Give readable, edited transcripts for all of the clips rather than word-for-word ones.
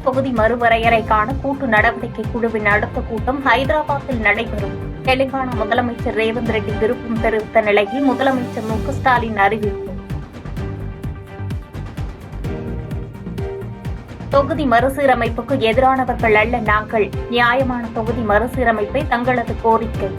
தொகுதி மறுவரையறைக்கான கூட்டு நடவடிக்கை குழுவின் அடுத்த கூட்டம் ஹைதராபாத்தில் நடைபெறும். தெலுங்கானா முதலமைச்சர் ரேவந்த் ரெட்டி விருப்பம் தெரிவித்த நிலையில் முதலமைச்சர் மு.க.ஸ்டாலின் அறிவிப்பு. தொகுதி மறுசீரமைப்புக்கு எதிரானவர்கள் அல்ல நாங்கள். நியாயமான தொகுதி மறுசீரமைப்பை தங்களது கோரிக்கை.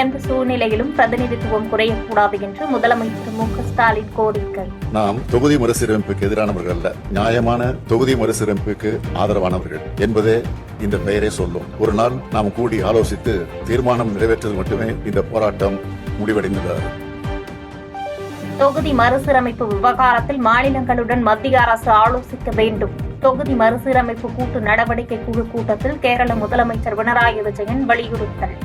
எந்த சூழ்நிலையிலும் பிரதிநிதித்துவம் குறையக்கூடாது என்று முதலமைச்சர் மு.க.ஸ்டாலின் கோரிக்கை. நாம் தொகுதி மறுசீரமைப்புக்கு எதிரானவர்கள் அல்ல, நியாயமான தொகுதி மறுசீரமைப்புக்கு ஆதரவானவர்கள் என்பதே இந்த பெயரை சொல்லும். ஒரு நாள் நாம் கூடி ஆலோசித்து தீர்மானம் நிறைவேற்றது மட்டுமே இந்த போராட்டம் முடிவடைந்தது. தொகுதி மறுசீரமைப்பு விவகாரத்தில் மாநிலங்களுடன் மத்திய அரசு ஆலோசிக்க வேண்டும். தொகுதி மறுசீரமைப்பு கூட்டு நடவடிக்கை குழு கூட்டத்தில் கேரள முதலமைச்சர் பினராயி விஜயன் வலியுறுத்தல்.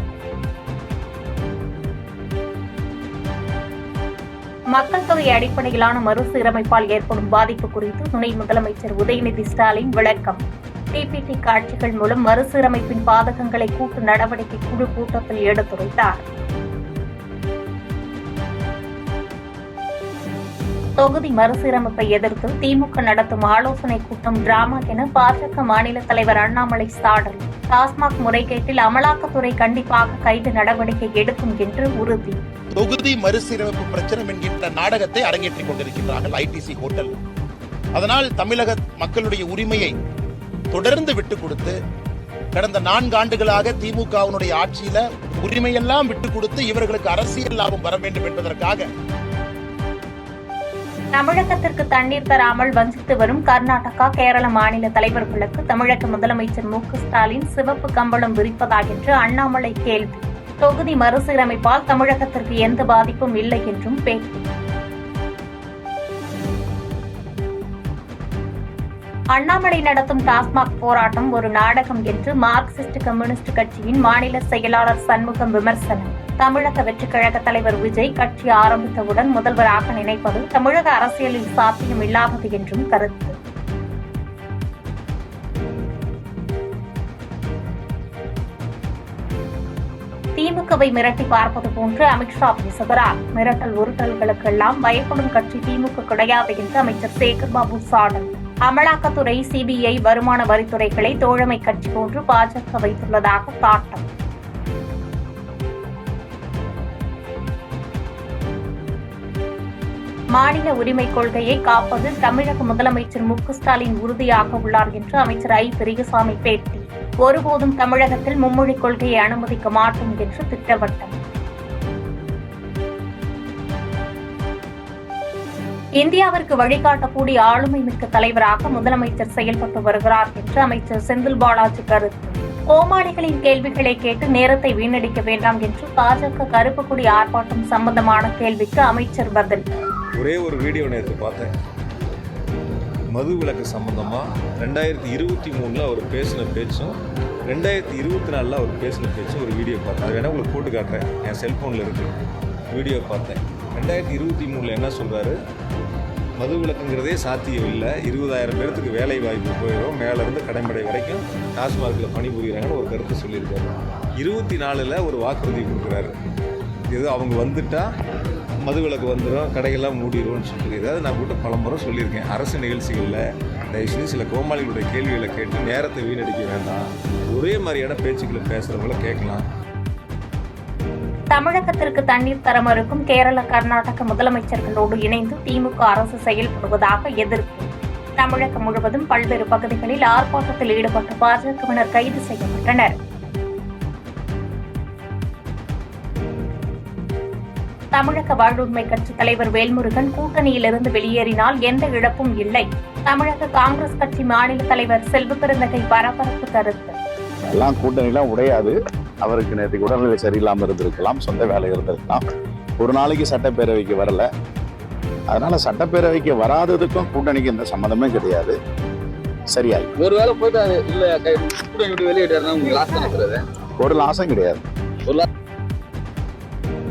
மக்கள் தொகை அடிப்படையிலான மறுசீரமைப்பால் ஏற்படும் பாதிப்பு குறித்து துணை முதலமைச்சர் உதயநிதி ஸ்டாலின் விளக்கம். பிபிடி காட்சிகள் மூலம் மறுசீரமைப்பின் பாதகங்களை கூட்டு நடவடிக்கை குழு கூட்டத்தில் எடுத்துரைத்தார். தொகுதி மறுசீரமைப்பை எதிர்த்து திமுக நடத்தும் ஆலோசனை கூட்டம் டிராமா என பாஜக மாநில தலைவர் அண்ணாமலை சாடல். டாஸ்மாக் முறைகேட்டில் அமலாக்கத்துறை கண்டிப்பாக கைது நடவடிக்கை எடுக்கும் என்று உறுதி. தொகுதி மறுசீரமைப்பு பிரச்சனை என்கின்ற நாடகத்தை அரங்கேற்றிக் கொண்டிருக்கிறார்கள் ஐடிசி ஹோட்டல். அதனால் தமிழக மக்களுடைய உரிமையை தொடர்ந்து விட்டுக் கொடுத்து கடந்த 4 ஆண்டுகளாக திமுகவினுடைய ஆட்சியில உரிமையெல்லாம் விட்டுக் கொடுத்து இவர்களுக்கு அரசியல் லாபம் வர வேண்டும் என்பதற்காக தமிழகத்திற்கு தண்ணீர் தராமல் வஞ்சித்து வரும் கர்நாடகா, கேரள மாநில தலைவர்களுக்கு தமிழக முதலமைச்சர் மு.க.ஸ்டாலின் சிவப்பு கம்பளம் விரிப்பதா என்று அண்ணாமலை கேள்வி. தொகுதி மறுசீரமைப்பால் தமிழகத்திற்கு எந்த பாதிப்பும் இல்லை என்றும் பேட்டி. அண்ணாமலை நடத்தும் டாஸ்மாக் போராட்டம் ஒரு நாடகம் என்று மார்க்சிஸ்ட் கம்யூனிஸ்ட் கட்சியின் மாநில செயலாளர் சண்முகம் விமர்சனம். தமிழக வெற்றிக் கழக தலைவர் விஜய் கட்சி ஆரம்பித்தவுடன் முதல்வராக நினைப்பது தமிழக அரசியலில் சாத்தியம் இல்லாதது என்றும் கருத்து. திமுகவை மிரட்டி பார்ப்பது போன்று அமித்ஷா பேசுகிறார். மிரட்டல் உருட்டல்களுக்கெல்லாம் பயப்படும் கட்சி திமுக கிடையாது என்று அமைச்சர் சேகர்பாபு சாடல். அமலாக்கத்துறை, சிபிஐ, வருமான வரித்துறைகளை தோழமை கட்சி போன்று பாஜக வைத்துள்ளதாக காட்டம். மாநில உரிமை கொள்கையை காப்பதில் தமிழக முதலமைச்சர் மு.க.ஸ்டாலின் உறுதியாக உள்ளார் என்று அமைச்சர் ஐ. பெரியசாமி பேட்டி. ஒருபோதும் தமிழகத்தில் மும்மொழிக் கொள்கையை அனுமதிக்க மாட்டோம் என்று திட்டவட்டம். இந்தியாவிற்கு வழிகாட்டக்கூடிய ஆளுமை மிக்க தலைவராக முதலமைச்சர் செயல்பட்டு வருகிறார் என்று அமைச்சர் செந்தில் பாலாஜி கருத்து. கோமாளிகளின் கேள்விகளை கேட்டு நேரத்தை வீணடிக்க வேண்டாம் என்று பாஜக கருப்பு கொடி ஆர்ப்பாட்டம் சம்பந்தமான கேள்விக்கு அமைச்சர் பதில். ஒரே ஒரு வீடியோ நேற்று பார்த்தேன். மது விலக்கு சம்பந்தமாக 2023 அவர் பேசின பேச்சும் 2024 அவர் பேசின பேச்சும் ஒரு வீடியோ பார்த்தேன். அது வேணால் உங்களுக்கு போட்டு காட்டுறேன், என் செல்ஃபோனில் இருக்குது. வீடியோ பார்த்தேன். 2023 என்ன சொல்கிறாரு, மது விலக்குங்கிறதே சாத்தியம் இல்லை, 20,000 பேர்த்துக்கு வேலை வாய்ப்பு போயிடும், மேலேருந்து கடைமடை வரைக்கும் டாஸ்மார்க்கில் பணிபுரிகிறாங்கன்னு ஒரு கருத்து சொல்லியிருக்காரு. 24 ஒரு வாக்குறுதி கொடுக்குறாரு. ஏதோ அவங்க வந்துட்டால் மது விலக்கு வந்துடும், கடைகள்லாம் மூடிடுவோம்னு சொல்லிட்டு. ஏதாவது நான் கூட பலமுறை சொல்லியிருக்கேன், அரசு நிகழ்ச்சிகளில் தயவுசெய்து சில கோமாளிகளுடைய கேள்விகளை கேட்டு நேரத்தை வீணடிக்க வேண்டாம், ஒரே மாதிரியான பேச்சுக்களை பேசுகிறவங்கள கேட்கலாம். தமிழகத்திற்கு தண்ணீர் தர மறுக்கும் கேரள, கர்நாடக முதலமைச்சர்களோடு இணைந்து திமுக அரசு செயல்படுவதாக எதிர்ப்பு. தமிழகம் முழுவதும் பல்வேறு பகுதிகளில் ஆர்ப்பாட்டத்தில் ஈடுபட்ட பாஜகவினர் கைது செய்யப்பட்டனர். தமிழக வாழ்வுரிமை கட்சி தலைவர் வேல்முருகன் கூட்டணியிலிருந்து வெளியேறினால் எந்த இழப்பும் இல்லை. தமிழக காங்கிரஸ் கட்சி மாநில தலைவர் செல்வபெருந்தகை பரபரப்பு கருத்து. எல்லாம் கூட்டணிலாம் உடையாது. அவருக்கு நேற்றுக்கு உடல்நிலை சரியில்லாமல் இருந்திருக்கலாம், சொந்த வேலை இருந்திருக்கலாம், ஒரு நாளைக்கு சட்டப்பேரவைக்கு வரல. அதனால சட்டப்பேரவைக்கு வராததுக்கும் கூட்டணிக்கு எந்த சம்மந்தமே கிடையாது. சரியாய் ஒருவேளை போயிட்டு இல்ல கூட்டணி வெளியிட்டு ஒரு லாசம் கிடையாது.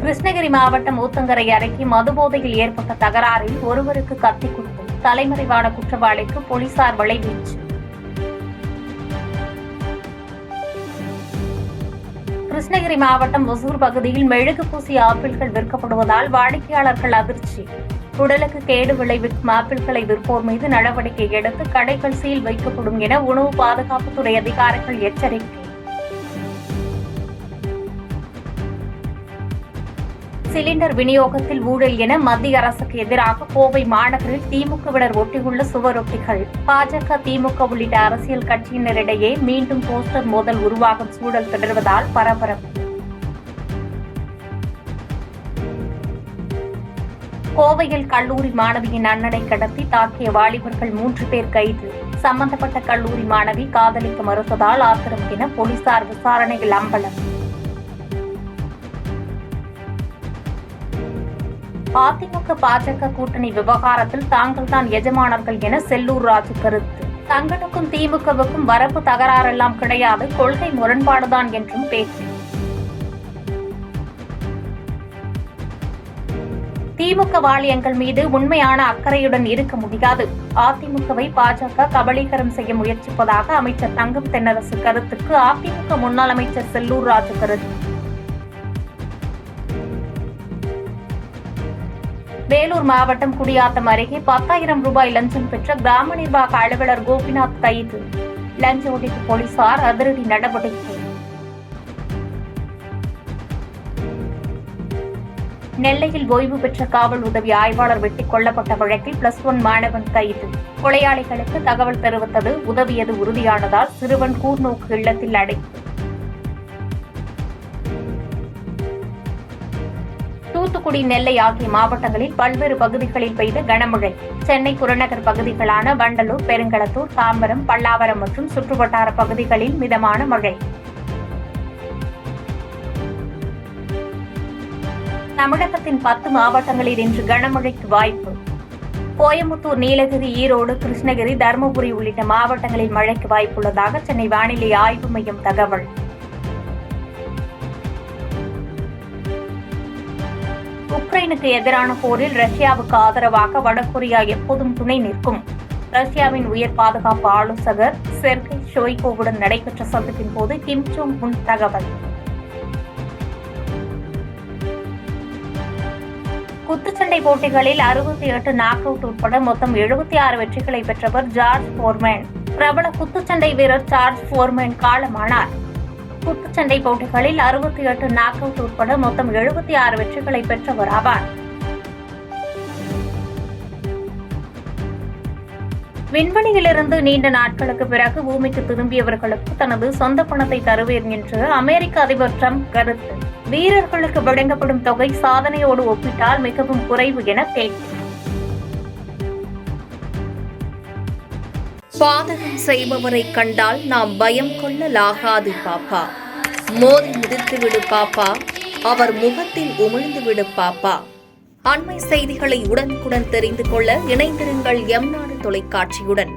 கிருஷ்ணகிரி மாவட்டம் ஊத்தங்கரை அருகே மதுபோதையில் ஏற்பட்ட தகராறில் ஒருவருக்கு கத்தி குத்து. தலைமறைவான குற்றவாளிக்கு போலீசார் வலைவீச்சு. கிருஷ்ணகிரி மாவட்டம் ஒசூர் பகுதியில் மெழுகு பூசி ஆப்பிள்கள் விற்கப்படுவதால் வாடிக்கையாளர்கள் அதிர்ச்சி. உடலுக்கு கேடு விளைவிக்கும் ஆப்பிள்களை விற்போர் மீது நடவடிக்கை எடுத்து கடைகள் சீல் வைக்கப்படும் என உணவு பாதுகாப்புத்துறை அதிகாரிகள் எச்சரிக்கை. சிலிண்டர் விநியோகத்தில் ஊழல் என மத்திய அரசுக்கு எதிராக கோவை மாநகரில் திமுகவினர் ஒட்டியுள்ள சுவரொட்டிகள். பாஜக, திமுக உள்ளிட்ட அரசியல் கட்சியினரிடையே மீண்டும் போஸ்டர் மோதல் உருவாகும் சூழல் தொடர்வதால் பரபரப்பு. கோவையில் கல்லூரி மாணவியின் அண்ணனை கடத்தி தாக்கிய வாலிபர்கள் 3 பேர் கைது. சம்பந்தப்பட்ட கல்லூரி மாணவி காதலிக்க மறுத்ததால் ஆத்திரம் என போலீசார் விசாரணையில் அம்பலம். அதிமுக, பாஜக கூட்டணி விவகாரத்தில் தாங்கள்தான் எஜமானர்கள் என செல்லூர் ராஜு கருத்து. தங்களுக்கும் திமுகவுக்கும் வரப்பு தகராறெல்லாம் கிடையாது, கொள்கை முரண்பாடுதான் என்றும் பேச்சு. திமுக வாலியங்கள் மீது உண்மையான அக்கறையுடன் இருக்க முடியாது. அதிமுகவை பாஜக கபலீகரம் செய்ய முயற்சிப்பதாக அமைச்சர் தங்கம் தென்னரசு கருத்துக்கு அதிமுக முன்னாள் அமைச்சர் செல்லூர் ராஜு கருத்து. வேலூர் மாவட்டம் குடியாத்தம் அருகே 10,000 ரூபாய் லஞ்சம் பெற்ற கிராம நிர்வாக அலுவலர் கோபிநாத் கைது. லஞ்ச ஒழிப்பு போலீசார் அதிரடி நடவடிக்கை. நெல்லையில் ஓய்வு பெற்ற காவல் உதவி ஆய்வாளர் வெட்டிக் கொல்லப்பட்ட வழக்கில் +1 மாணவன் கைது. கொலையாளிகளுக்கு தகவல் தெரிவித்தது, உதவியது உறுதியானதால் சிறுவன் கூர்நோக்கு இல்லத்தில் அடைப்பு. தூத்துக்குடி, நெல்லை ஆகிய மாவட்டங்களில் பல்வேறு பகுதிகளில் பெய்த கனமழை. சென்னை புறநகர் பகுதிகளான வண்டலூர், பெருங்களத்தூர், தாம்பரம், பல்லாவரம் மற்றும் சுற்றுவட்டார பகுதிகளில் மிதமான மழை. தமிழகத்தின் 10 மாவட்டங்களில் இன்று கனமழைக்கு வாய்ப்பு. கோயம்புத்தூர், நீலகிரி, ஈரோடு, கிருஷ்ணகிரி, தருமபுரி உள்ளிட்ட மாவட்டங்களில் மழைக்கு வாய்ப்புள்ளதாக சென்னை வானிலை ஆய்வு மையம் தகவல். உக்ரைனுக்கு எதிரான போரில் ரஷ்யாவுக்கு ஆதரவாக வடகொரியா எப்போதும் துணை நிற்கும். ரஷ்யாவின் உயர் பாதுகாப்பு ஆலோசகர் செர்கை ஷோய்கோவுடன் நடைபெற்ற சந்திப்பின் போது கிம் ஜோங் உன் தகவல். குத்துச்சண்டை போட்டிகளில் 68 நாக் அவுட் உட்பட மொத்தம் 76 வெற்றிகளை பெற்றவர் ஜார்ஜ் ஃபோர்மேன். பிரபல குத்துச்சண்டை வீரர் ஜார்ஜ் ஃபோர்மேன் காலமானார். குத்துச்சண்டை போட்டிகளில் 68 நாக் அவுட் உட்பட மொத்தம் 76 வெற்றிகளை பெற்றவர் ஆவார். விண்வெளியிலிருந்து நீண்ட நாட்களுக்கு பிறகு பூமிக்கு திரும்பியவர்களுக்கு தனது சொந்த பணத்தை தருவேன் என்று அமெரிக்க அதிபர் டிரம்ப் கருத்து. வீரர்களுக்கு வழங்கப்படும் தொகை சாதனையோடு ஒப்பிட்டால் மிகவும் குறைவு என பேச்சு. பாதகம் செய்பவரை கண்டால் நாம் பயம் கொள்ளலாகாது பாப்பா. மோதி மிதித்துவிடு பாப்பா, அவர் முகத்தில் உமிழ்ந்துவிடு பாப்பா. அண்மை செய்திகளை உடனுக்குடன் தெரிந்து கொள்ள இணைந்திருங்கள் எம் நாடு தொலைக்காட்சியுடன்.